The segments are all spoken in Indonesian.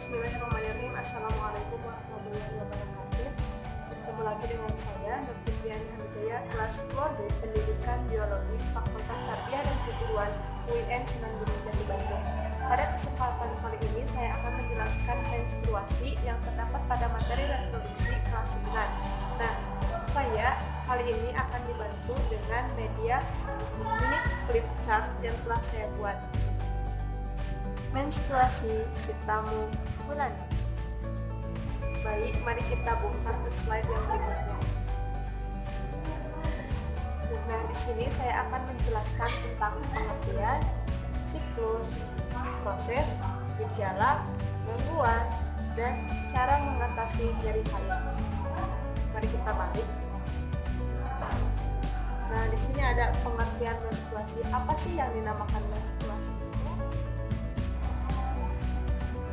Bismillahirrahmanirrahim. Assalamualaikum warahmatullahi wabarakatuh. Bertemu lagi dengan saya, Dr. Diani Hamijaya, kelas 2B Pendidikan Biologi Fakultas Tarbiyah dan Keguruan UIN Sunan Gunung Jati Bandung. Pada kesempatan kali ini saya akan menjelaskan menstruasi yang terdapat pada materi reproduksi kelas 9. Nah, saya kali ini akan dibantu dengan media mini flip chart yang telah saya buat. Menstruasi si tamu bulan. Baik, mari kita buka ke slide yang berikutnya. Nah, di sini saya akan menjelaskan tentang pengertian, siklus, proses, gejala, gangguan, dan cara mengatasi nyeri haid. Mari kita balik. Nah, di sini ada pengertian menstruasi. Apa sih yang dinamakan menstruasi?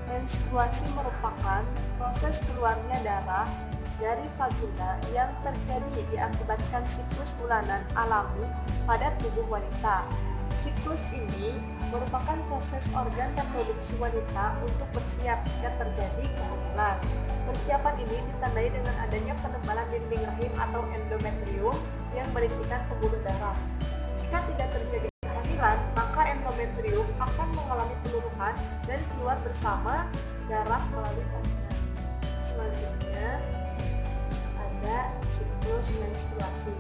Menstruasi merupakan proses keluarnya darah dari vagina yang terjadi diakibatkan siklus bulanan alami pada tubuh wanita. Siklus ini merupakan proses organ reproduksi wanita untuk bersiap jika terjadi kehamilan. Persiapan ini ditandai dengan adanya penebalan dinding rahim atau endometrium yang berisikan pembuluh darah. Jika tidak terjadi kehamilan, maka endometrium akan mengalami penurunan dan keluar bersama darah melalui vagina. Selanjutnya ada siklus menstruasi.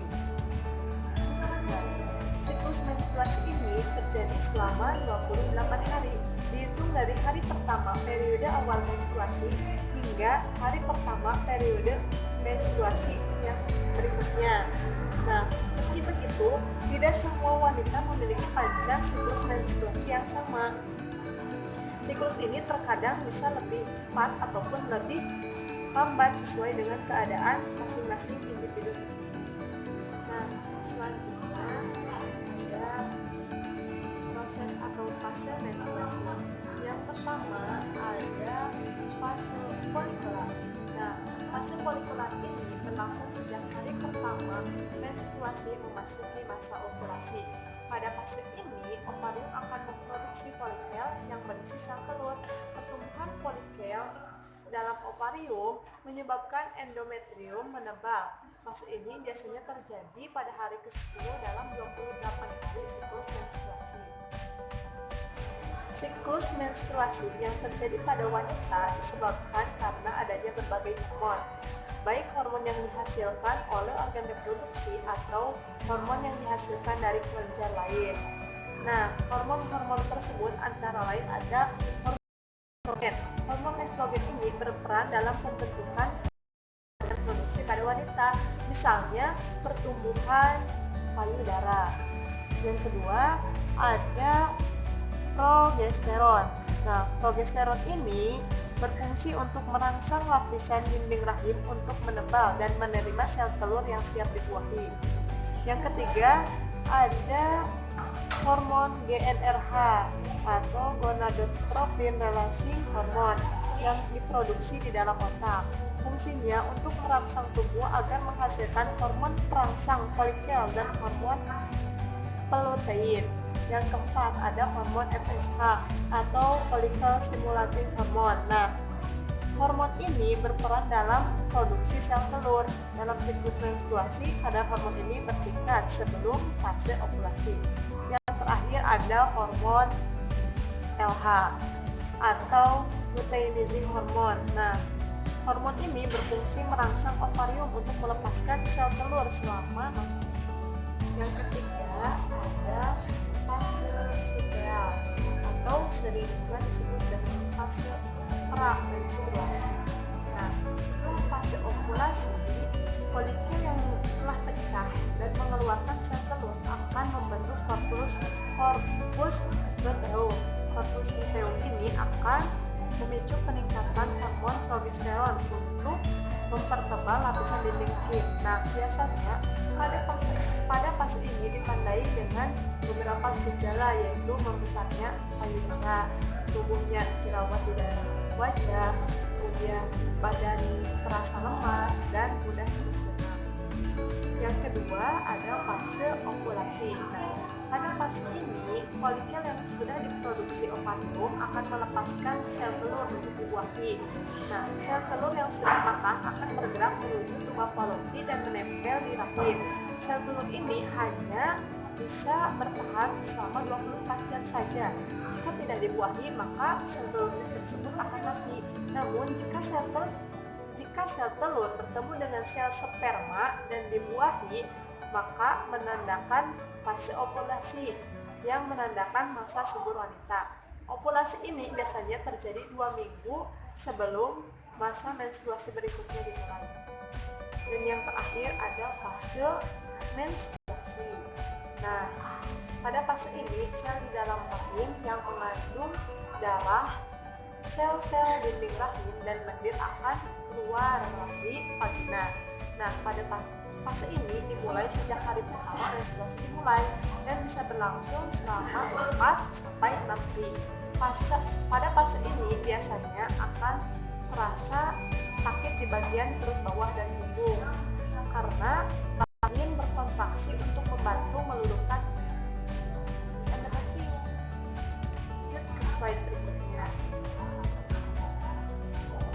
Siklus menstruasi ini terjadi selama 28 hari, dihitung dari hari pertama periode awal menstruasi hingga hari pertama periode menstruasi yang berikutnya. Nah, meski begitu, tidak semua wanita memiliki panjang siklus menstruasi yang sama. Siklus ini terkadang bisa lebih cepat ataupun lebih lambat sesuai dengan keadaan masing-masing individu. Nah, selanjutnya ada proses atau fase menstruasi. Yang pertama ada fase folikular. Nah, fase folikular ini berlangsung sejak hari pertama menstruasi memasuki masa ovulasi. Pada fase ini, ovarium akan memproduksi folikel yang berisi sel telur. Pertumbuhan folikel dalam ovarium menyebabkan endometrium menebal. Fase ini biasanya terjadi pada hari ke-10 dalam 28 hari siklus menstruasi. Siklus menstruasi yang terjadi pada wanita disebabkan karena adanya berbagai hormon, baik hormon yang dihasilkan oleh organ reproduksi atau hormon yang dihasilkan dari kelenjar lain. Nah, hormon-hormon tersebut antara lain ada estrogen. Hormon estrogen ini berperan dalam pembentukan reproduksi pada wanita, misalnya pertumbuhan payudara. Yang kedua ada progesteron. Nah, progesteron ini berfungsi untuk merangsang lapisan dinding rahim untuk menebal dan menerima sel telur yang siap dibuahi. Yang ketiga ada hormon GnRH atau gonadotropin releasing hormone yang diproduksi di dalam otak. Fungsinya untuk merangsang tubuh agar menghasilkan hormon perangsang folikel dan hormon pelutein. Yang keempat ada hormon FSH atau follicle stimulating hormone. Nah, hormon ini berperan dalam produksi sel telur. Dalam siklus menstruasi, kadar hormon ini bertingkat sebelum fase ovulasi. Yang terakhir ada hormon LH atau luteinizing hormone. Nah, hormon ini berfungsi merangsang ovarium untuk melepaskan sel telur selama masa. Yang ketiga ada fase luteal atau sering juga disebut dengan fase pra-menstruasi. Nah, setelah fase ovulasi, folikel yang telah pecah dan mengeluarkan sel telur akan membentuk korpus luteum. Korpus luteum ini akan memicu peningkatan hormon progesteron untuk mempertebal lapisan dinding rahim. Nah, biasanya pada fase ini ditandai dengan beberapa gejala, yaitu membesarnya payudara, tumbuhnya jerawat di dalam wajah, kemudian badan terasa lemas dan mudah emosional. Yang kedua ada fase ovulasi. Nah, Pada fase ini, folikel yang sudah diproduksi ovarium akan melepaskan sel telur untuk dibuahi. Nah, sel telur yang sudah matang akan bergerak menuju tuba Fallopi dan menempel di rahim. Sel telur ini hanya bisa bertahan selama 24 jam saja. Jika tidak dibuahi, maka sel telur tersebut akan mati. Namun, jika sel telur bertemu dengan sel sperma dan dibuahi, maka menandakan fase ovulasi yang menandakan masa subur wanita. Ovulasi ini biasanya terjadi 2 minggu sebelum masa menstruasi berikutnya dimulai. Dan yang terakhir ada fase menstruasi. Nah, pada fase ini sel di dalam rahim yang mengandung darah, sel-sel dinding rahim dan lendir akan keluar melalui vagina. Nah, pada fase ini dimulai sejak hari pertama menstruasi dimulai dan bisa berlangsung selama 4 sampai 6 hari. Pada fase ini biasanya akan terasa sakit di bagian perut bawah dan punggung karena rahim berkontraksi untuk membantu meluluhkan endometrium. Lanjut ke slide berikutnya.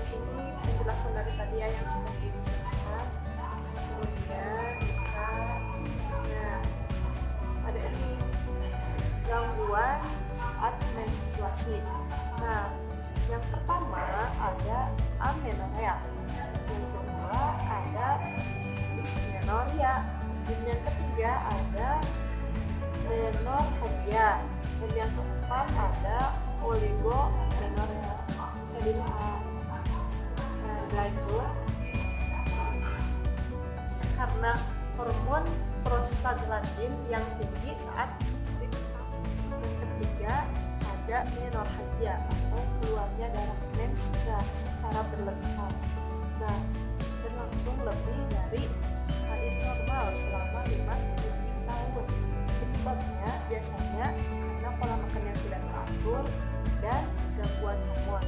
Ini penjelasan dari tadi yang sudah dijelaskan. Kemudian ada ini gangguan saat menstruasi. Nah, yang pertama ada amenorrea, yang kedua ada dysmenorrhea, dan yang ketiga ada menorrhagia, dan yang keempat ada oligomenorrhea. Jadi lanjut, karena hormon prostaglandin yang tinggi saat yang ketiga ada menorrhagia atau keluarnya darah mens secara berlebihan. Nah, berlangsung lebih dari haid normal selama 5-7 tahun. Penyebabnya biasanya karena pola makan yang tidak teratur dan gangguan hormon.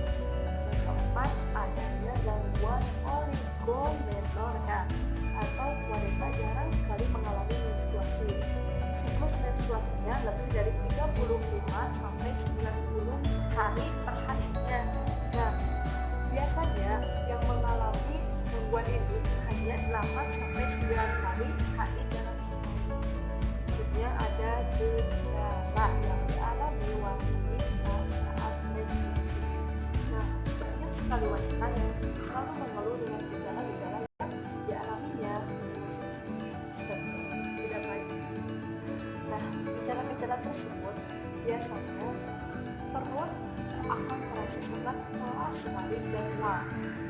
Yang keempat adanya gangguan oligomenorrhea atau wanita jarang sekali mengalami menstruasi. Siklus menstruasinya lebih dari 35 sampai 90 hari per harinya. Nah, biasanya yang mengalami gangguan ini hanya 8 sampai 9 kali haid dalam setahun. Selanjutnya ada gejala yang dialami wanita saat menstruasi. Nah, banyak sekali wanita yang selalu mengeluh dengan gejala-gejala yang dialaminya, tidak baik. Nah, gejala-gejala tersebut biasanya perut akan terasa sangat lelah sekali dan mual.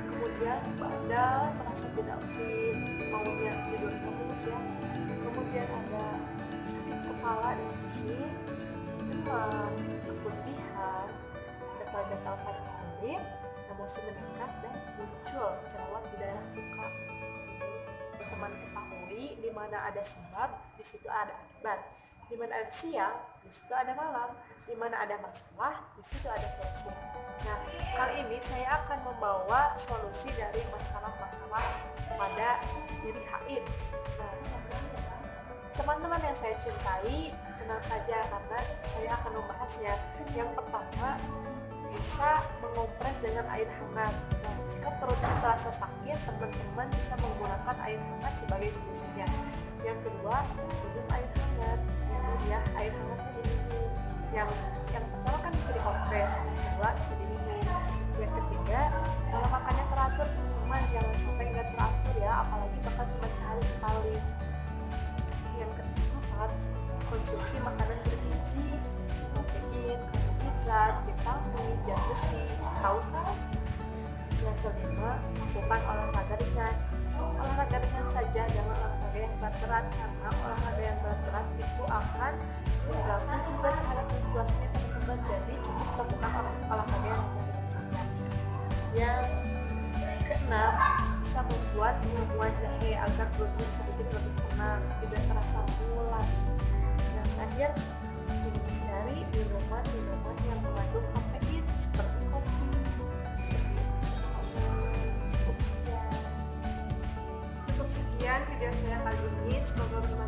Kemudian badan merasa tidak fit, maunya tidur terus ya. Kemudian ada sakit kepala dan pusing, demam, keputihan, gatal-gatal pada kulit, emosi meningkat dan muncul jerawat di daerah muka. Teman ketahui di mana ada sebab, di situ ada akibat. Di mana ada siang, di situ ada malam. Di mana ada masalah, di situ ada solusi. Nah, kali ini saya akan membawa solusi dari masalah-masalah pada diri haid. Nah, teman-teman yang saya cintai, tenang saja karena saya akan membahasnya. Yang pertama, bisa mengompres dengan air hangat. Nah, jika perutnya terasa sakit, teman-teman bisa menggunakan air hangat sebagai solusinya. Yang kedua, minum air hangat. Ya, air hangatnya diminum. Yang pertama kan bisa dikompres, yang kedua bisa diminum. Yang ketiga, kalau makannya teratur, teman jangan sampai nggak teratur ya, apalagi bahkan cuma sehari sekali. Yang keempat, konsumsi makanan bergizi, protein, karbohidrat, vitamin, dan besi. Tahu kan? Yang kelima, lakukan olahraga ringan. Olahraga ringan saja, jangan olahraga yang berat-berat, karena olahraga yang berat-berat itu akan mengganggu juga terhadap menstruasinya teman-teman. Jadi cukup lakukan olahraga yang ringan saja. Yang keenam, bisa membuat minuman jahe agar perutnya sedikit lebih tenang, tidak terasa mulas. Yang terakhir, hindari minuman-minuman yang mengandung kafein seperti kopi. Cukup sekian video saya kali ini, semoga bermanfaat.